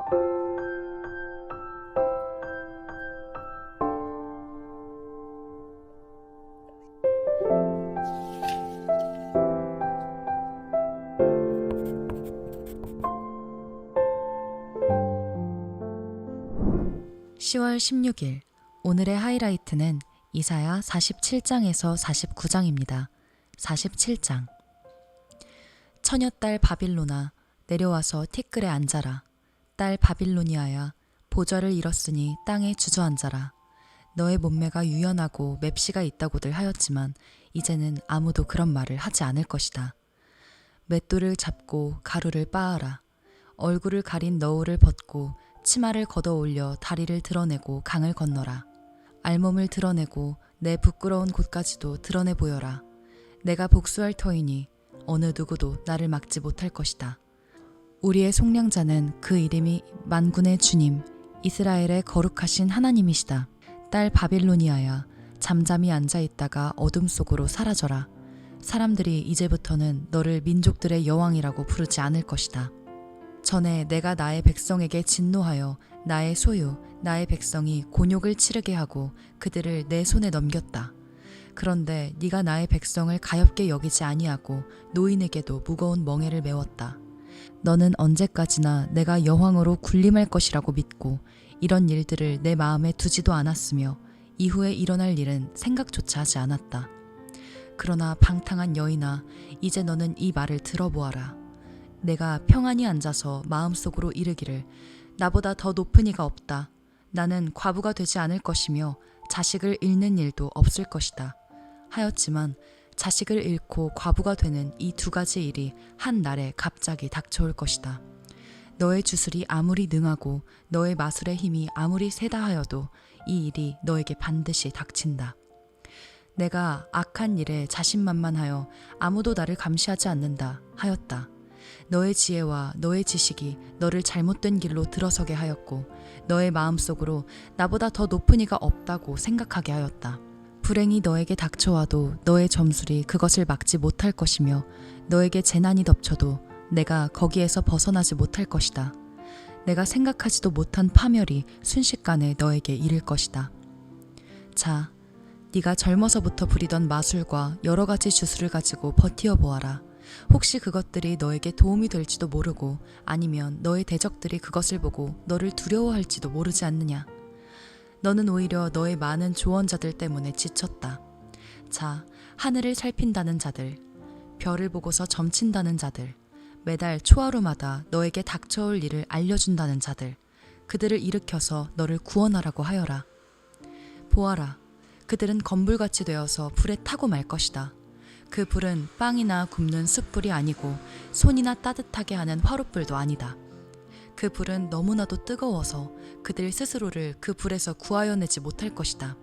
(10월 16일) 오늘의 하이라이트는 이사야 47장에서 49장입니다. 47장. 처녀딸 바빌로나 내려와서 티끌에 앉아라. 딸 바빌로니아야 보절을 잃었으니 땅에 주저앉아라. 너의 몸매가 유연하고 맵시가 있다고들 하였지만 이제는 아무도 그런 말을 하지 않을 것이다. 맷돌을 잡고 가루를 빻아라. 얼굴을 가린 너울을 벗고 치마를 걷어 올려 다리를 드러내고 강을 건너라. 알몸을 드러내고 내 부끄러운 곳까지도 드러내 보여라. 내가 복수할 터이니 어느 누구도 나를 막지 못할 것이다. 우리의 속량자는 그 이름이 만군의 주님, 이스라엘의 거룩하신 하나님이시다. 딸 바빌로니아야, 잠잠히 앉아있다가 어둠 속으로 사라져라. 사람들이 이제부터는 너를 민족들의 여왕이라고 부르지 않을 것이다. 전에 내가 나의 백성에게 진노하여 나의 소유, 나의 백성이 곤욕을 치르게 하고 그들을 내 손에 넘겼다. 그런데 네가 나의 백성을 가엾게 여기지 아니하고 노인에게도 무거운 멍에를 메웠다. 너는 언제까지나 내가 여왕으로 군림할 것이라고 믿고 이런 일들을 내 마음에 두지도 않았으며 이후에 일어날 일은 생각조차 하지 않았다. 그러나 방탕한 여인아, 이제 너는 이 말을 들어보아라. 내가 평안히 앉아서 마음속으로 이르기를 나보다 더 높은 이가 없다. 나는 과부가 되지 않을 것이며 자식을 잃는 일도 없을 것이다. 하였지만 자식을 잃고 과부가 되는 이 두 가지 일이 한 날에 갑자기 닥쳐올 것이다. 너의 주술이 아무리 능하고 너의 마술의 힘이 아무리 세다 하여도 이 일이 너에게 반드시 닥친다. 내가 악한 일에 자신만만하여 아무도 나를 감시하지 않는다 하였다. 너의 지혜와 너의 지식이 너를 잘못된 길로 들어서게 하였고 너의 마음속으로 나보다 더 높은 이가 없다고 생각하게 하였다. 불행이 너에게 닥쳐와도 너의 점술이 그것을 막지 못할 것이며 너에게 재난이 덮쳐도 내가 거기에서 벗어나지 못할 것이다. 내가 생각하지도 못한 파멸이 순식간에 너에게 이를 것이다. 자, 네가 젊어서부터 부리던 마술과 여러 가지 주술을 가지고 버티어 보아라. 혹시 그것들이 너에게 도움이 될지도 모르고 아니면 너의 대적들이 그것을 보고 너를 두려워할지도 모르지 않느냐. 너는 오히려 너의 많은 조언자들 때문에 지쳤다. 자, 하늘을 살핀다는 자들, 별을 보고서 점친다는 자들, 매달 초하루마다 너에게 닥쳐올 일을 알려준다는 자들, 그들을 일으켜서 너를 구원하라고 하여라. 보아라, 그들은 건불같이 되어서 불에 타고 말 것이다. 그 불은 빵이나 굽는 숯불이 아니고 손이나 따뜻하게 하는 화롯불도 아니다. 그 불은 너무나도 뜨거워서 그들 스스로를 그 불에서 구하여내지 못할 것이다.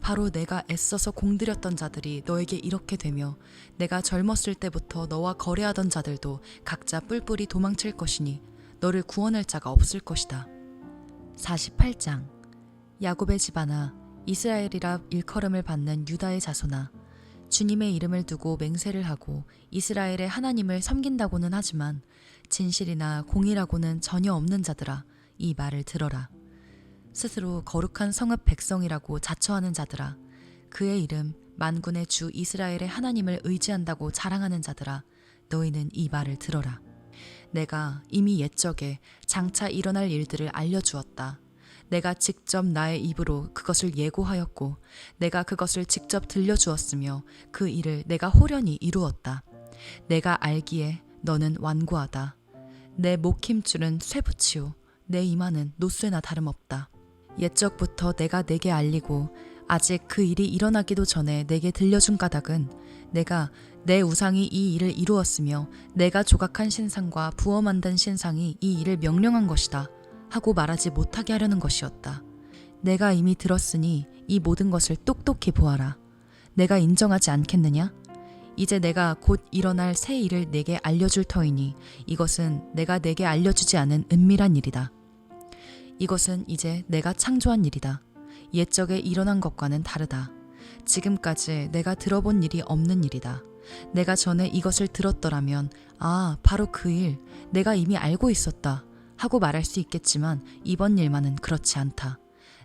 바로 내가 애써서 공들였던 자들이 너에게 이렇게 되며 내가 젊었을 때부터 너와 거래하던 자들도 각자 뿔뿔이 도망칠 것이니 너를 구원할 자가 없을 것이다. 48장. 야곱의 집안아, 이스라엘이라 일컬음을 받는 유다의 자손아, 주님의 이름을 두고 맹세를 하고 이스라엘의 하나님을 섬긴다고는 하지만 진실이나 공의라고는 전혀 없는 자들아, 이 말을 들어라. 스스로 거룩한 성읍 백성이라고 자처하는 자들아, 그의 이름 만군의 주 이스라엘의 하나님을 의지한다고 자랑하는 자들아, 너희는 이 말을 들어라. 내가 이미 옛적에 장차 일어날 일들을 알려주었다. 내가 직접 나의 입으로 그것을 예고하였고 내가 그것을 직접 들려주었으며 그 일을 내가 호련히 이루었다. 내가 알기에 너는 완고하다. 내 목 힘줄은 쇠붙이요 내 이마는 노쇠나 다름없다. 옛적부터 내가 내게 알리고 아직 그 일이 일어나기도 전에 내게 들려준 까닭은 내가 내 우상이 이 일을 이루었으며 내가 조각한 신상과 부어 만든 신상이 이 일을 명령한 것이다 하고 말하지 못하게 하려는 것이었다. 내가 이미 들었으니 이 모든 것을 똑똑히 보아라. 내가 인정하지 않겠느냐? 이제 내가 곧 일어날 새 일을 내게 알려줄 터이니 이것은 내가 내게 알려주지 않은 은밀한 일이다. 이것은 이제 내가 창조한 일이다. 옛적에 일어난 것과는 다르다. 지금까지 내가 들어본 일이 없는 일이다. 내가 전에 이것을 들었더라면 아, 바로 그 일, 내가 이미 알고 있었다 하고 말할 수 있겠지만 이번 일만은 그렇지 않다.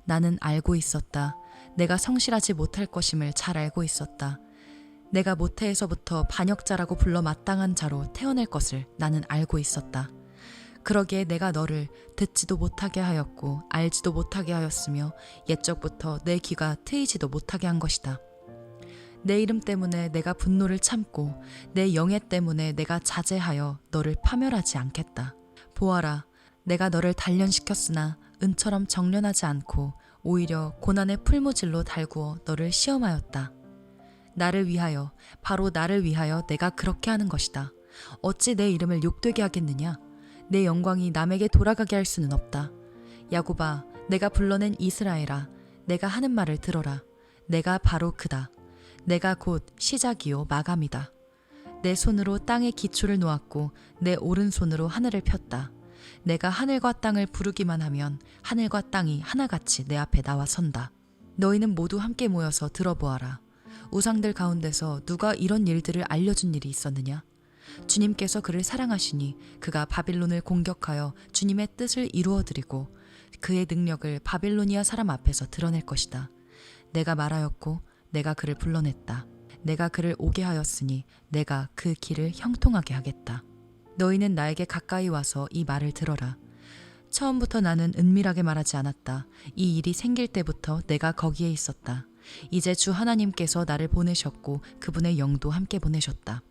나는 알고 있었다. 내가 성실하지 못할 것임을 잘 알고 있었다. 내가 모태에서부터 반역자라고 불러 마땅한 자로 태어날 것을 나는 알고 있었다. 그러기에 내가 너를 듣지도 못하게 하였고 알지도 못하게 하였으며 옛적부터 내 귀가 트이지도 못하게 한 것이다. 내 이름 때문에 내가 분노를 참고 내 영예 때문에 내가 자제하여 너를 파멸하지 않겠다. 보아라, 내가 너를 단련시켰으나 은처럼 정련하지 않고 오히려 고난의 풀무질로 달구어 너를 시험하였다. 나를 위하여, 바로 나를 위하여 내가 그렇게 하는 것이다. 어찌 내 이름을 욕되게 하겠느냐? 내 영광이 남에게 돌아가게 할 수는 없다. 야곱아, 내가 불러낸 이스라엘아, 내가 하는 말을 들어라. 내가 바로 그다. 내가 곧 시작이요 마감이다. 내 손으로 땅의 기초를 놓았고 내 오른손으로 하늘을 폈다. 내가 하늘과 땅을 부르기만 하면 하늘과 땅이 하나같이 내 앞에 나와 선다. 너희는 모두 함께 모여서 들어보아라. 우상들 가운데서 누가 이런 일들을 알려준 일이 있었느냐? 주님께서 그를 사랑하시니 그가 바빌론을 공격하여 주님의 뜻을 이루어드리고 그의 능력을 바빌로니아 사람 앞에서 드러낼 것이다. 내가 말하였고 내가 그를 불러냈다. 내가 그를 오게 하였으니 내가 그 길을 형통하게 하겠다. 너희는 나에게 가까이 와서 이 말을 들어라. 처음부터 나는 은밀하게 말하지 않았다. 이 일이 생길 때부터 내가 거기에 있었다. 이제 주 하나님께서 나를 보내셨고 그분의 영도 함께 보내셨다.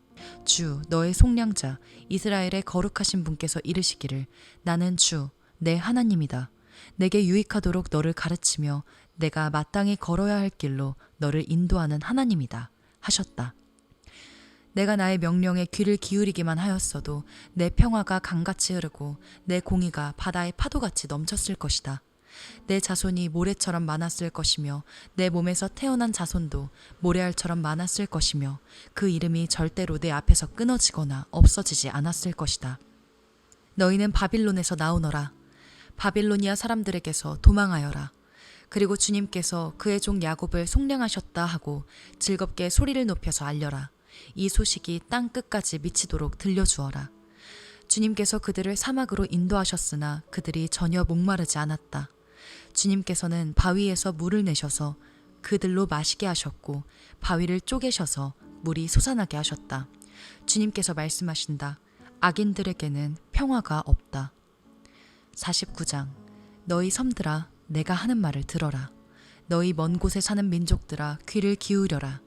주, 너의 속량자, 이스라엘의 거룩하신 분께서 이르시기를 나는 주, 내 하나님이다. 내게 유익하도록 너를 가르치며 내가 마땅히 걸어야 할 길로 너를 인도하는 하나님이다. 하셨다. 내가 나의 명령에 귀를 기울이기만 하였어도 내 평화가 강같이 흐르고 내 공의가 바다의 파도같이 넘쳤을 것이다. 내 자손이 모래처럼 많았을 것이며 내 몸에서 태어난 자손도 모래알처럼 많았을 것이며 그 이름이 절대로 내 앞에서 끊어지거나 없어지지 않았을 것이다. 너희는 바빌론에서 나오너라. 바빌로니아 사람들에게서 도망하여라. 그리고 주님께서 그의 종 야곱을 속량하셨다 하고 즐겁게 소리를 높여서 알려라. 이 소식이 땅 끝까지 미치도록 들려주어라. 주님께서 그들을 사막으로 인도하셨으나 그들이 전혀 목마르지 않았다. 주님께서는 바위에서 물을 내셔서 그들로 마시게 하셨고 바위를 쪼개셔서 물이 솟아나게 하셨다. 주님께서 말씀하신다. 악인들에게는 평화가 없다. 49장. 너희 섬들아, 내가 하는 말을 들어라. 너희 먼 곳에 사는 민족들아, 귀를 기울여라.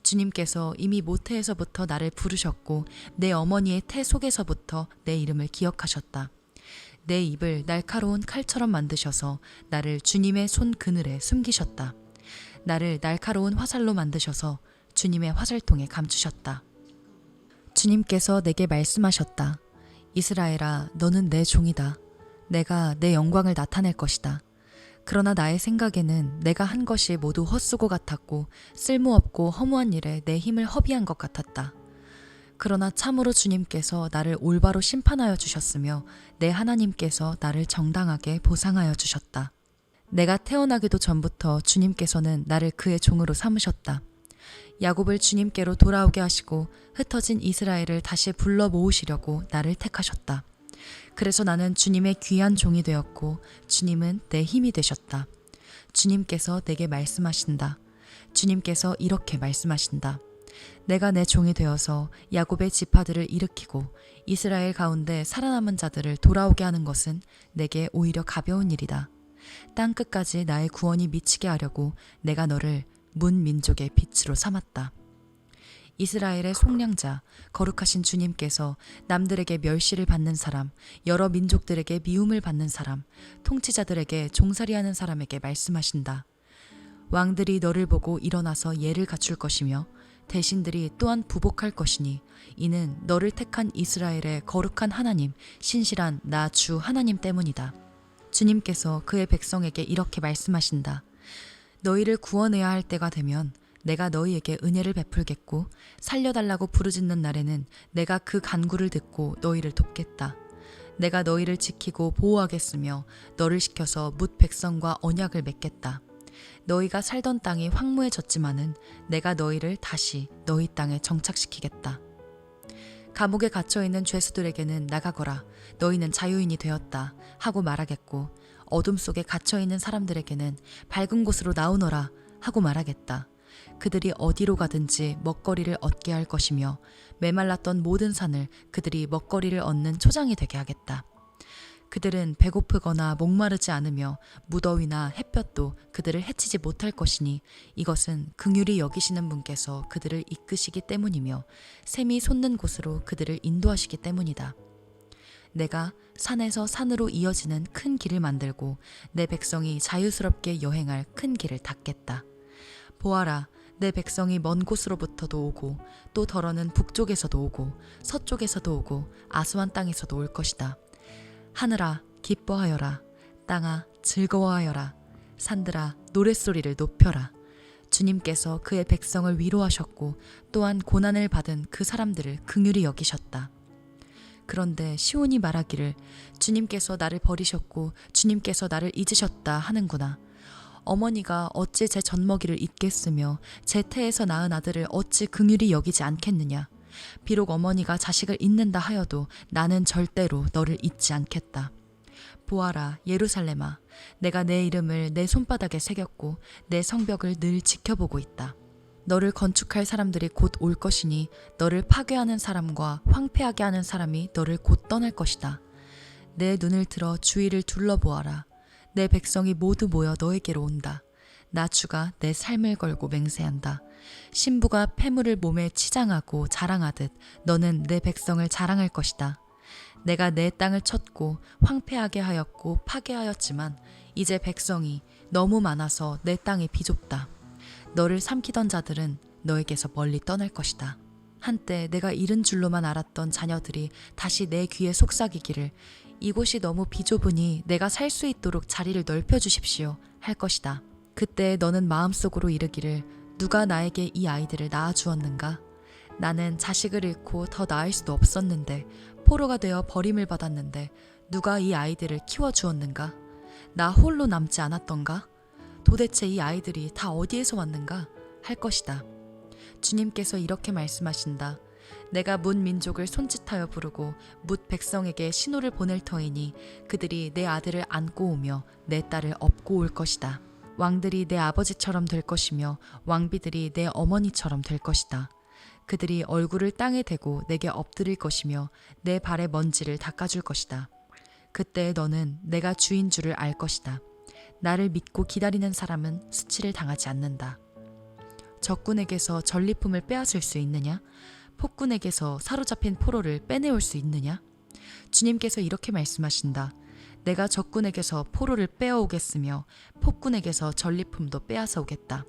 주님께서 이미 모태에서부터 나를 부르셨고 내 어머니의 태 속에서부터 내 이름을 기억하셨다. 내 입을 날카로운 칼처럼 만드셔서 나를 주님의 손 그늘에 숨기셨다. 나를 날카로운 화살로 만드셔서 주님의 화살통에 감추셨다. 주님께서 내게 말씀하셨다. 이스라엘아, 너는 내 종이다. 내가 내 영광을 나타낼 것이다. 그러나 나의 생각에는 내가 한 것이 모두 헛수고 같았고 쓸모없고 허무한 일에 내 힘을 허비한 것 같았다. 그러나 참으로 주님께서 나를 올바로 심판하여 주셨으며 내 하나님께서 나를 정당하게 보상하여 주셨다. 내가 태어나기도 전부터 주님께서는 나를 그의 종으로 삼으셨다. 야곱을 주님께로 돌아오게 하시고 흩어진 이스라엘을 다시 불러 모으시려고 나를 택하셨다. 그래서 나는 주님의 귀한 종이 되었고 주님은 내 힘이 되셨다. 주님께서 내게 말씀하신다. 주님께서 이렇게 말씀하신다. 내가 내 종이 되어서 야곱의 지파들을 일으키고 이스라엘 가운데 살아남은 자들을 돌아오게 하는 것은 내게 오히려 가벼운 일이다. 땅 끝까지 나의 구원이 미치게 하려고 내가 너를 문 민족의 빛으로 삼았다. 이스라엘의 속량자, 거룩하신 주님께서 남들에게 멸시를 받는 사람, 여러 민족들에게 미움을 받는 사람, 통치자들에게 종살이하는 사람에게 말씀하신다. 왕들이 너를 보고 일어나서 예를 갖출 것이며 대신들이 또한 부복할 것이니 이는 너를 택한 이스라엘의 거룩한 하나님, 신실한 나 주 하나님 때문이다. 주님께서 그의 백성에게 이렇게 말씀하신다. 너희를 구원해야 할 때가 되면 내가 너희에게 은혜를 베풀겠고 살려달라고 부르짖는 날에는 내가 그 간구를 듣고 너희를 돕겠다. 내가 너희를 지키고 보호하겠으며 너를 시켜서 뭇 백성과 언약을 맺겠다. 너희가 살던 땅이 황무해졌지만은 내가 너희를 다시 너희 땅에 정착시키겠다. 감옥에 갇혀있는 죄수들에게는 나가거라. 너희는 자유인이 되었다. 하고 말하겠고 어둠 속에 갇혀있는 사람들에게는 밝은 곳으로 나오너라. 하고 말하겠다. 그들이 어디로 가든지 먹거리를 얻게 할 것이며 메말랐던 모든 산을 그들이 먹거리를 얻는 초장이 되게 하겠다. 그들은 배고프거나 목마르지 않으며 무더위나 햇볕도 그들을 해치지 못할 것이니 이것은 긍휼히 여기시는 분께서 그들을 이끄시기 때문이며 샘이 솟는 곳으로 그들을 인도하시기 때문이다. 내가 산에서 산으로 이어지는 큰 길을 만들고 내 백성이 자유스럽게 여행할 큰 길을 닫겠다. 보아라, 내 백성이 먼 곳으로부터도 오고 또 더러는 북쪽에서도 오고 서쪽에서도 오고 아스완 땅에서도 올 것이다. 하늘아 기뻐하여라. 땅아 즐거워하여라. 산들아 노랫소리를 높여라. 주님께서 그의 백성을 위로하셨고 또한 고난을 받은 그 사람들을 긍휼히 여기셨다. 그런데 시온이 말하기를 주님께서 나를 버리셨고 주님께서 나를 잊으셨다 하는구나. 어머니가 어찌 제 젖먹이를 잊겠으며 제 태에서 낳은 아들을 어찌 긍휼히 여기지 않겠느냐. 비록 어머니가 자식을 잊는다 하여도 나는 절대로 너를 잊지 않겠다. 보아라 예루살렘아, 내가 내 이름을 내 손바닥에 새겼고 내 성벽을 늘 지켜보고 있다. 너를 건축할 사람들이 곧 올 것이니 너를 파괴하는 사람과 황폐하게 하는 사람이 너를 곧 떠날 것이다. 내 눈을 들어 주위를 둘러보아라. 내 백성이 모두 모여 너에게로 온다. 나 주가 내 삶을 걸고 맹세한다. 신부가 폐물을 몸에 치장하고 자랑하듯 너는 내 백성을 자랑할 것이다. 내가 내 땅을 쳤고 황폐하게 하였고 파괴하였지만 이제 백성이 너무 많아서 내 땅이 비좁다. 너를 삼키던 자들은 너에게서 멀리 떠날 것이다. 한때 내가 잃은 줄로만 알았던 자녀들이 다시 내 귀에 속삭이기를 이곳이 너무 비좁으니 내가 살 수 있도록 자리를 넓혀주십시오 할 것이다. 그때 너는 마음속으로 이르기를 누가 나에게 이 아이들을 낳아주었는가? 나는 자식을 잃고 더 낳을 수도 없었는데 포로가 되어 버림을 받았는데 누가 이 아이들을 키워주었는가? 나 홀로 남지 않았던가? 도대체 이 아이들이 다 어디에서 왔는가? 할 것이다. 주님께서 이렇게 말씀하신다. 내가 문 민족을 손짓하여 부르고 뭇 백성에게 신호를 보낼 터이니 그들이 내 아들을 안고 오며 내 딸을 업고 올 것이다. 왕들이 내 아버지처럼 될 것이며 왕비들이 내 어머니처럼 될 것이다. 그들이 얼굴을 땅에 대고 내게 엎드릴 것이며 내 발의 먼지를 닦아줄 것이다. 그때 너는 내가 주인 줄을 알 것이다. 나를 믿고 기다리는 사람은 수치를 당하지 않는다. 적군에게서 전리품을 빼앗을 수 있느냐? 폭군에게서 사로잡힌 포로를 빼내올 수 있느냐? 주님께서 이렇게 말씀하신다. 내가 적군에게서 포로를 빼어오겠으며 폭군에게서 전리품도 빼앗아 오겠다.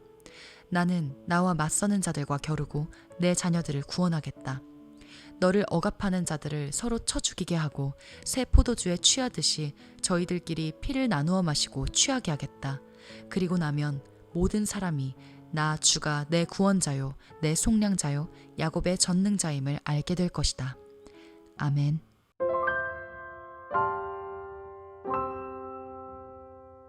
나는 나와 맞서는 자들과 겨루고 내 자녀들을 구원하겠다. 너를 억압하는 자들을 서로 쳐 죽이게 하고 새 포도주에 취하듯이 저희들끼리 피를 나누어 마시고 취하게 하겠다. 그리고 나면 모든 사람이 나 주가 내 구원자요 내 속량자요 야곱의 전능자임을 알게 될 것이다. 아멘.